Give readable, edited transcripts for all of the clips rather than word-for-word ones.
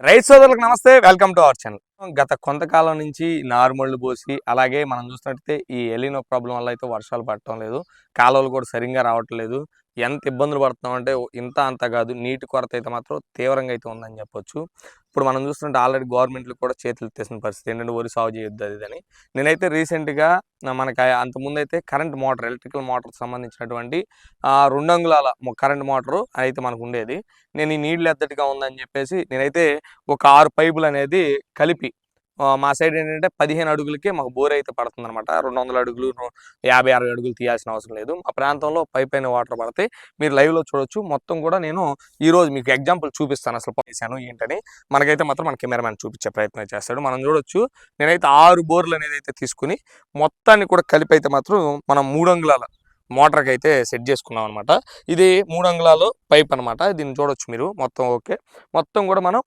రైతు సోదరులకు నమస్తే, వెల్కమ్ టు అవర్ ఛానల్. గత కొంతకాలం నుంచి నార్మల్ పోసి అలాగే మనం చూసినట్టయితే ఈ ఎలినో ప్రాబ్లం వల్ల అయితే వర్షాలు పడటం లేదు, కాలువలు కూడా సరిగ్గా రావట్లేదు. ఎంత ఇబ్బందులు పడుతున్నామంటే ఇంత అంత కాదు, నీటి కొరత అయితే మాత్రం తీవ్రంగా అయితే ఉందని చెప్పొచ్చు. ఇప్పుడు మనం చూస్తుంటే ఆల్రెడీ గవర్నమెంట్లు కూడా చేతులు ఎత్తేసిన పరిస్థితి ఏంటంటే వరి సాగు చేయొద్దు అది అని. నేనైతే రీసెంట్గా మనకి అంతకుముందు అయితే కరెంట్ మోటార్, ఎలక్ట్రికల్ మోటార్కి సంబంధించినటువంటి 2 అంగుళాల కరెంట్ మోటారు అయితే మనకు ఉండేది. నేను ఈ నీళ్ళు ఎద్దటిగా ఉందని చెప్పేసి నేనైతే ఒక 6 పైపులు అనేది కలిపి మా సైడ్ ఏంటంటే 15 అడుగులకే మాకు బోర్ అయితే పడుతుంది అనమాట. 200 అడుగులు 50-60 అడుగులు తీయాల్సిన అవసరం లేదు. మా ప్రాంతంలో పైన వాటర్ పడతాయి. మీరు లైవ్లో చూడొచ్చు. మొత్తం కూడా నేను ఈరోజు మీకు ఎగ్జాంపుల్ చూపిస్తాను అసలు చేశాను ఏంటని. మనకైతే మాత్రం మన కెమెరామ్యాన్ చూపించే ప్రయత్నం చేస్తాడు. మనం చూడొచ్చు. నేనైతే 6 బోర్లు అనేది అయితే తీసుకుని మొత్తాన్ని కూడా కలిపి అయితే మాత్రం మనం 3 అంగుళాల మోటార్కి అయితే సెట్ చేసుకున్నాం అనమాట. ఇది 3 అంగుళాలు పైప్ అనమాట. దీన్ని చూడొచ్చు మీరు. మొత్తం ఓకే. మొత్తం కూడా మనం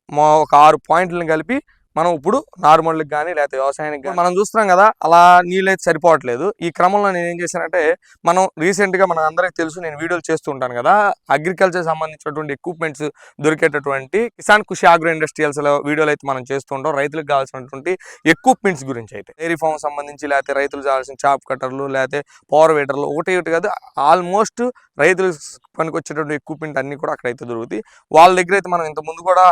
ఒక 6 పాయింట్లను కలిపి మనం ఇప్పుడు నార్మల్కి కానీ లేకపోతే వ్యవసాయానికి కానీ మనం చూస్తున్నాం కదా, అలా నీళ్ళు అయితే సరిపోవట్లేదు. ఈ క్రమంలో నేను ఏం చేశానంటే, మనం రీసెంట్గా మన అందరికీ తెలుసు, నేను వీడియోలు చేస్తూ ఉంటాను కదా, అగ్రికల్చర్ సంబంధించినటువంటి ఎక్విప్మెంట్స్ దొరికేటటువంటి కిసాన్ కృషి ఆగ్రో ఇండస్ట్రియల్స్లో వీడియోలు అయితే మనం చేస్తూ ఉంటాం. రైతులకు కావాల్సినటువంటి ఎక్విప్మెంట్స్ గురించి అయితే డైరీ ఫామ్ సంబంధించి లేకపోతే రైతులు కావాల్సిన చాప్ కట్టర్లు లేకపోతే పవర్ వేటర్లు ఒకటి కాదు, ఆల్మోస్ట్ రైతులకు పనికి వచ్చేటువంటి ఎక్విప్మెంట్ అన్ని కూడా అక్కడైతే దొరుకుతాయి. వాళ్ళ దగ్గర అయితే మనం ఇంతకుముందు కూడా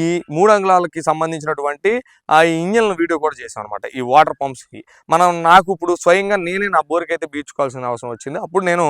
ఈ 3 అంగుళాలకి సంబంధించినటువంటి ఆ ఇంజన్ వీడియో కూడా చేసాం అనమాట. ఈ వాటర్ పంప్స్కి నాకు ఇప్పుడు స్వయంగా నేనే నా బోర్కి అయితే బీచుకోవాల్సిన అవసరం వచ్చింది. అప్పుడు నేను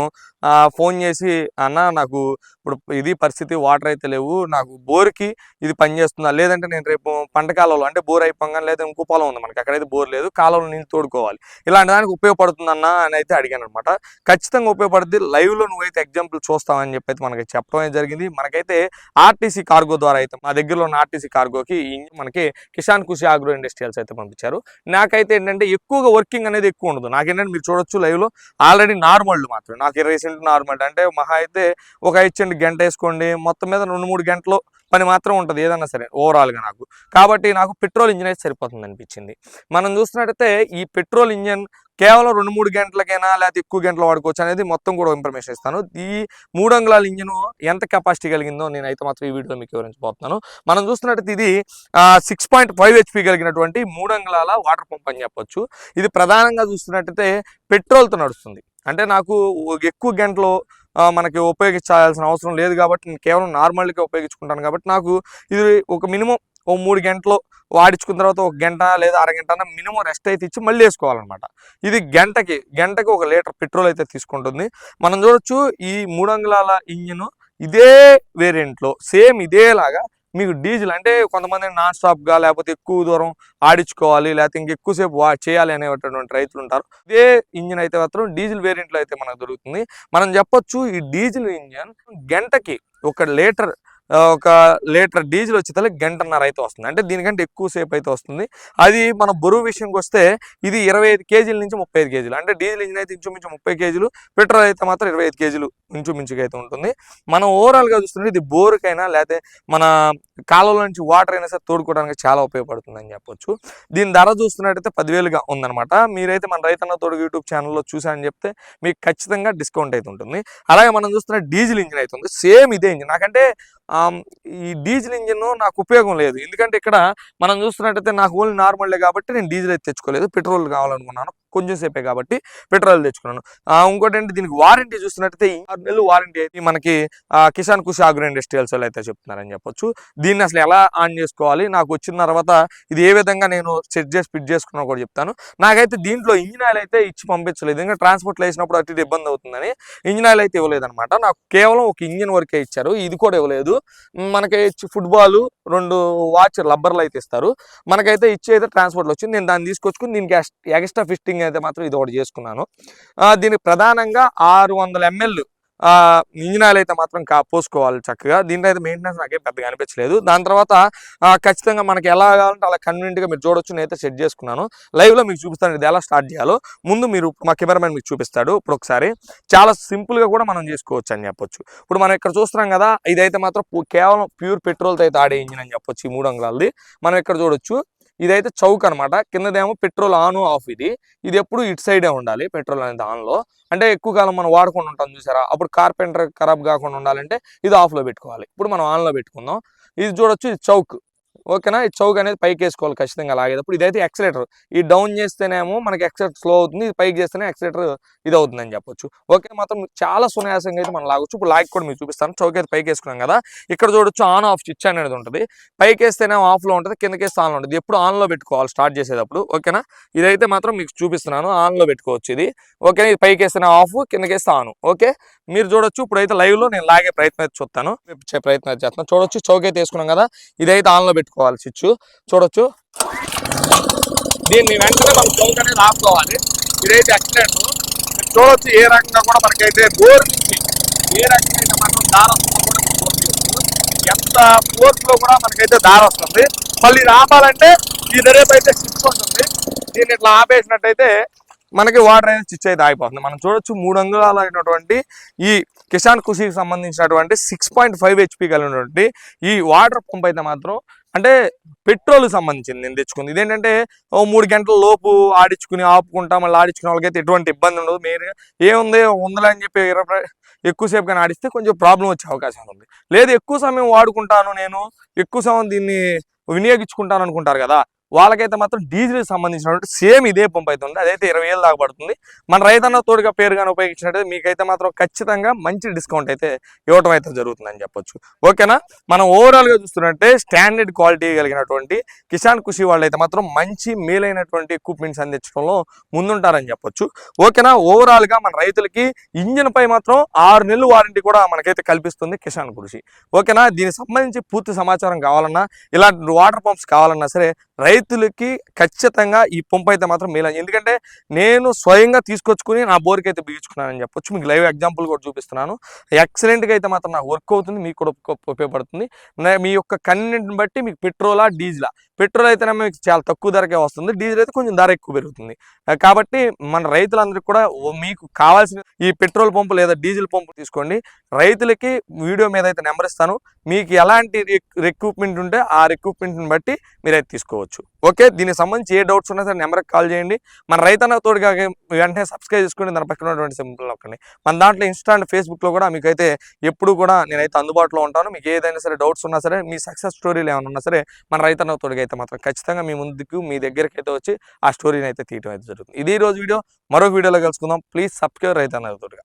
ఫోన్ చేసి, అన్న నాకు ఇప్పుడు ఇది పరిస్థితి, వాటర్ అయితే లేవు, నాకు బోర్కి ఇది పనిచేస్తుందా, లేదంటే నేను రేపు పంట కాలంలో అంటే బోర్ అయిపోగానే లేదా ఇంకో పొలం ఉంది మనకి, అక్కడైతే బోర్ లేదు, కాలంలో నీళ్ళు తోడుకోవాలి, ఇలాంటి దానికి ఉపయోగపడుతుందన్న అని అయితే అడిగాను అనమాట. ఖచ్చితంగా ఉపయోగపడుతుంది. లైవ్లో నువ్వైతే ఎగ్జాంపుల్ చూస్తావని చెప్పి మనకి చెప్పడం జరిగింది. మనకైతే ఆర్టీసీ కార్గో ద్వారా అయితే మా దగ్గరలో ఉన్న ఆర్టీసీ కార్గోకి మనకి కిసాన్ కృషి ఆగ్రో ఇండస్ట్రియల్స్ అయితే పంపించారు. నాకైతే ఏంటంటే ఎక్కువగా వర్కింగ్ అనేది ఎక్కువ ఉండదు. నాకేంటంటే మీరు చూడొచ్చు లైవ్లో ఆల్రెడీ నార్మల్ మాత్రం నాకు రీసెంట్ నార్మల్ అంటే మహా అయితే ఒక ఇచ్చండి గంట వేసుకోండి, మొత్తం మీద 2-3 గంటలు పని మాత్రం ఉంటుంది ఏదన్నా సరే ఓవరాల్గా నాకు. కాబట్టి నాకు పెట్రోల్ ఇంజిన్ అయితే సరిపోతుంది అనిపించింది. మనం చూస్తున్నట్టయితే ఈ పెట్రోల్ ఇంజిన్ కేవలం 2-3 గంటలకైనా లేకపోతే ఎక్కువ గంటలు వాడుకోవచ్చు అనేది మొత్తం కూడా ఇన్ఫర్మేషన్ ఇస్తాను. ఈ 3 అంగుళాల ఇంజిన్ ఎంత కెపాసిటీ కలిగిందో నేనైతే మాత్రం ఈ వీడియోలో మీకు వివరించబోతున్నాను. మనం చూస్తున్నట్టయితే ఇది 6.5 HP కలిగినటువంటి 3 అంగుళాల వాటర్ పంప్ అని చెప్పొచ్చు. ఇది ప్రధానంగా చూస్తున్నట్టయితే పెట్రోల్తో నడుస్తుంది. అంటే నాకు ఎక్కువ గంటలు మనకి ఉపయోగించాల్సిన అవసరం లేదు కాబట్టి నేను కేవలం నార్మల్గా ఉపయోగించుకుంటాను. కాబట్టి నాకు ఇది ఒక మినిమం 3 గంటలు వాడించుకున్న తర్వాత 1 గంట లేదా అరగంట మినిమం రెస్ట్ అయితే ఇచ్చి మళ్ళీ వేసుకోవాలన్నమాట. ఇది గంటకి 1 లీటర్ పెట్రోల్ అయితే తీసుకుంటుంది. మనం చూడొచ్చు ఈ 3 అంగుళాల ఇంజిన్ ఇదే వేరియంట్లో సేమ్ ఇదేలాగా మీకు డీజిల్ అంటే కొంతమంది నాన్ స్టాప్గా లేకపోతే ఎక్కువ దూరం ఆడించుకోవాలి లేకపోతే ఇంకెక్కువసేపు చేయాలి అనేటువంటి రైతులు ఉంటారు. ఇదే ఇంజిన్ అయితే మాత్రం డీజిల్ వేరియంట్లో అయితే మనకు దొరుకుతుంది. మనం చెప్పొచ్చు ఈ డీజిల్ ఇంజిన్ గంటకి 1 లీటర్ డీజిల్ వచ్చేతలే 1.5 గంట అయితే వస్తుంది. అంటే దీనికంటే ఎక్కువసేపు అయితే వస్తుంది. అది మన బరువు విషయంకి వస్తే ఇది 25 కేజీల నుంచి 35 కేజీలు. అంటే డీజిల్ ఇంజిన్ అయితే ఇంచుమించు 30 కేజీలు, పెట్రోల్ అయితే మాత్రం 25 కేజీలు ఇంచుమించుగా అయితే ఉంటుంది. మనం ఓవరాల్గా చూస్తుంటే ఇది బోరుకైనా లేకపోతే మన కాలువల నుంచి వాటర్ అయినా సరే తోడుకోవడానికి చాలా ఉపయోగపడుతుంది అని చెప్పొచ్చు. దీని ధర చూస్తున్నట్టయితే 10,000గా ఉందన్నమాట. మీరైతే మన రైతన్న తోడు యూట్యూబ్ ఛానల్లో చూసారని చెప్తే మీకు ఖచ్చితంగా డిస్కౌంట్ అయితే ఉంటుంది. అలాగే మనం చూస్తున్న డీజిల్ ఇంజిన్ అయితే ఉంది, సేమ్ ఇదే ఇంజిన్. నాకంటే ఈ డీజిల్ ఇంజిన్ నాకు ఉపయోగం లేదు. ఎందుకంటే ఇక్కడ మనం చూస్తున్నట్టయితే నాకు ఓన్లీ నార్మల్లే కాబట్టి నేను డీజిల్ అయితే తెచ్చుకోలేదు, పెట్రోల్ కావాలనుకున్నాను. కొంచెం సేపే కాబట్టి పెట్రోల్ తెచ్చుకున్నాను. ఇంకోటి ఏంటి, దీనికి వారంటీ చూస్తున్నట్టయితే 6 నెలలు వారంటీ అయితే మనకి కిసాన్ కృషి ఆగ్రో ఇండస్ట్రియల్స్ అయితే చెప్తున్నారని చెప్పొచ్చు. దీన్ని అసలు ఎలా ఆన్ చేసుకోవాలి, నాకు వచ్చిన తర్వాత ఇది ఏ విధంగా నేను సెట్ చేసి ఫిట్ చేసుకున్నా కూడా చెప్తాను. నాకైతే దీంట్లో ఇంజిన్ ఆయిల్ అయితే ఇచ్చి పంపించలేదు, ఇంకా ట్రాన్స్పోర్ట్లో వేసినప్పుడు అటు ఇబ్బంది అవుతుందని ఇంజిన్ ఆయిల్ అయితే ఇవ్వలేదన్నమాట. నాకు కేవలం ఒక ఇంజిన్ వరకే ఇచ్చారు, ఇది కూడా ఇవ్వలేదు. మనకి ఫుట్బాల్ 2 వాచ్ రబ్బర్లు అయితే ఇస్తారు. మనకైతే ఇచ్చేది ట్రాన్స్పోర్ట్లో వచ్చింది. నేను దాన్ని తీసుకొచ్చుకుని దీనికి ఎక్స్ట్రా ఫిట్టింగ్ అయితే మాత్రం ఇది ఒకటి చేసుకున్నాను. దీనికి ప్రధానంగా 600 ml ఇంజిన్ ఆయిల్ అయితే మాత్రం పోసుకోవాలి చక్కగా. దీంట్లో అయితే మెయింటెనెన్స్ నాకేం పెద్దగా అనిపించలేదు. దాని తర్వాత ఖచ్చితంగా మనకి ఎలా కావాలంటే అలా కన్వీనియంట్గా మీరు చూడొచ్చు. నేనైతే సెట్ చేసుకున్నాను. లైవ్లో మీకు చూపిస్తాను ఇది ఎలా స్టార్ట్ చేయాలో. ముందు మీరు మా కెమెరామెన్ మీకు చూపిస్తాడు. ఇప్పుడు ఒకసారి చాలా సింపుల్గా కూడా మనం చేసుకోవచ్చు అని చెప్పొచ్చు. ఇప్పుడు మనం ఇక్కడ చూస్తున్నాం కదా, ఇదైతే మాత్రం కేవలం ప్యూర్ పెట్రోల్తో అయితే ఆడే ఇంజిన్ అని చెప్పొచ్చు. ఈ 3 అంగుళాలది మనం ఇక్కడ చూడొచ్చు. ఇదైతే చౌక్ అనమాట, కిందదేమో పెట్రోల్ ఆన్ ఆఫ్. ఇది ఎప్పుడు ఇటు సైడే ఉండాలి పెట్రోల్ అనేది ఆన్లో. అంటే ఎక్కువ కాలం మనం వాడుకొని ఉంటాం చూసారా, అప్పుడు కార్పెంటర్ ఖరాబ్ కాకుండా ఉండాలంటే ఇది ఆఫ్లో పెట్టుకోవాలి. ఇప్పుడు మనం ఆన్లో పెట్టుకుందాం. ఇది చూడొచ్చు, ఇది చౌక్. ఓకేనా. ఈ చౌక్ అనేది పైకి వేసుకోవాలి ఖచ్చితంగా లాగేటప్పుడు. ఇదైతే యాక్సిలేటర్. ఈ డౌన్ చేస్తేనేమో మనకి యాక్సిలేటర్ స్లో అవుతుంది, ఇది పైకి చేస్తేనే యాక్సిలేటర్ ఇది అవుతుందని చెప్పొచ్చు. ఓకే, మాత్రం చాలా సునాయాసంగా అయితే మనం లాగొచ్చు. ఇప్పుడు లాగి కూడా మీకు చూపిస్తాను. చౌక్ అయితే పైకి వేసుకున్నాం కదా, ఇక్కడ చూడొచ్చు ఆన్ ఆఫ్ స్విచ్ అనేది ఉంటుంది. పైకి వేస్తేనేమో ఆఫ్లో ఉంటుంది, కిందకి వేస్తే ఆన్లో ఉంటుంది. ఎప్పుడు ఆన్లో పెట్టుకోవాలి స్టార్ట్ చేసేటప్పుడు. ఓకేనా, ఇదైతే మాత్రం మీకు చూపిస్తున్నాను, ఆన్లో పెట్టుకోవచ్చు ఇది. ఓకేనా, ఇది పైకి వేస్తేనే ఆఫ్, కిందకి వేస్తే ఆన్. ఓకే, మీరు చూడొచ్చు. ఇప్పుడైతే లైవ్లో నేను లాగే ప్రయత్నం అయితే చూస్తాను, ప్రయత్నం అయితే చేస్తాను. చూడొచ్చు, చౌక్ అయితే వేసుకున్నాం కదా, ఇదైతే ఆన్లో పెట్టుకోవాలి స్విచ్. చూడొచ్చు, దీన్ని వెంటనే మనం చౌక్ అనేది ఆపుకోవాలి. ఇదైతే యాక్సిలేటర్. చూడొచ్చు ఏ రకంగా కూడా మనకైతే బోర్ నుంచి ఏ రకంగా అయితే మనం దారి వస్తుందో కూడా ఎంత ఫోర్స్ లో కూడా మనకైతే దారి వస్తుంది. మళ్ళీ ఇది ఆపాలంటే ఈ రేపు అయితే స్విచ్ ఉంటుంది, దీన్ని ఇట్లా ఆపేసినట్టయితే మనకి వాటర్ అనేది స్విచ్ అయితే ఆగిపోతుంది. మనం చూడొచ్చు 3 అంగుళాలు అయినటువంటి ఈ కిసాన్ ఖుషీకి సంబంధించినటువంటి 6.5 HP కలిగినటువంటి ఈ వాటర్ పంప్ అయితే మాత్రం అంటే పెట్రోల్ సంబంధించింది నేను తెచ్చుకుంది. ఇదేంటంటే 3 గంటల లోపు ఆడించుకుని ఆపుకుంటా మళ్ళీ ఆడించుకునే వాళ్ళకైతే ఎటువంటి ఇబ్బంది ఉండదు. మీరు ఏముంది ఉందని అని చెప్పి ఎక్కువసేపు కానీ ఆడిస్తే కొంచెం ప్రాబ్లం వచ్చే అవకాశం ఉంది. లేదు ఎక్కువ సమయం వాడుకుంటాను, నేను ఎక్కువ సమయం దీన్ని వినియోగించుకుంటాను అనుకుంటారు కదా, వాళ్ళకైతే మాత్రం డీజిల్కి సంబంధించినటువంటి సేమ్ ఇదే పంప్ అయితే ఉంది. అదైతే 20,000 దాకా పడుతుంది. మన రైతన్న తోడుగా పేరుగానే ఉపయోగించినట్టయితే మీకైతే మాత్రం ఖచ్చితంగా మంచి డిస్కౌంట్ అయితే ఇవ్వడం అయితే జరుగుతుందని చెప్పొచ్చు. ఓకేనా, మనం ఓవరాల్గా చూస్తున్నట్టే స్టాండర్డ్ క్వాలిటీ కలిగినటువంటి కిసాన్ ఖుషీ వాళ్ళు అయితే మాత్రం మంచి మేలైనటువంటి ఎక్విప్మెంట్స్ అందించడంలో ముందుంటారని చెప్పొచ్చు. ఓకేనా, ఓవరాల్గా మన రైతులకి ఇంజిన్ పై మాత్రం 6 నెలలు వారంటీ కూడా మనకైతే కల్పిస్తుంది కిసాన్ ఖుషీ. ఓకేనా, దీనికి సంబంధించి పూర్తి సమాచారం కావాలన్నా, ఇలాంటి వాటర్ పంప్స్ కావాలన్నా సరే రైతులకి ఖచ్చితంగా ఈ పంపు అయితే మాత్రం మేలు. ఎందుకంటే నేను స్వయంగా తీసుకొచ్చుకుని నా బోర్కి అయితే బిగించుకున్నానని చెప్పొచ్చు. మీకు లైవ్ ఎగ్జాంపుల్ కూడా చూపిస్తున్నాను. ఎక్సలెంట్గా అయితే మాత్రం నాకు వర్క్ అవుతుంది, మీకు కూడా ఉపయోగపడుతుంది. మీ యొక్క కన్వీనియంట్ని బట్టి మీకు పెట్రోలా డీజిలా, పెట్రోల్ అయితేనే మీకు చాలా తక్కువ ధరకే వస్తుంది, డీజిల్ అయితే కొంచెం ధర ఎక్కువ పెరుగుతుంది. కాబట్టి మన రైతులందరికీ కూడా మీకు కావాల్సిన ఈ పెట్రోల్ పంపు లేదా డీజిల్ పంపు తీసుకోండి. రైతులకి వీడియో మీద అయితే నెంబర్ ఇస్తాను, మీకు ఎలాంటి రిక్రూట్మెంట్ ఉంటే ఆ రిక్రూట్మెంట్ని బట్టి మీరైతే తీసుకోవచ్చు. ఓకే, దీనికి సంబంధించి ఏ డౌట్స్ ఉన్నా సరే నెంబర్కి కాల్ చేయండి. మన రైతన్న తోడుగా వెంటనే సబ్స్క్రైబ్ చేసుకుని దాని పక్కన ఉన్నటువంటి సింబల్ నొక్కండి. మన దాంట్లో ఇన్స్టా అండ్ ఫేస్బుక్లో కూడా మీకైతే ఎప్పుడు కూడా నేనైతే అందుబాటులో ఉంటాను. మీకు ఏదైనా సరే డౌట్స్ ఉన్నా సరే, మీ సక్సెస్ స్టోరీలు ఏమైనా ఉన్నా సరే, మన రైతన్న తోడుగా అయితే మాత్రం ఖచ్చితంగా మీ ముందుకు మీ దగ్గరికి అయితే వచ్చి ఆ స్టోరీని అయితే తీయడం అయితే జరుగుతుంది. ఇది ఈ రోజు వీడియో. మరో వీడియోలో కలుసుకుందాం. ప్లీజ్ సబ్స్క్రైబ్ రైతన్న తోడుగా.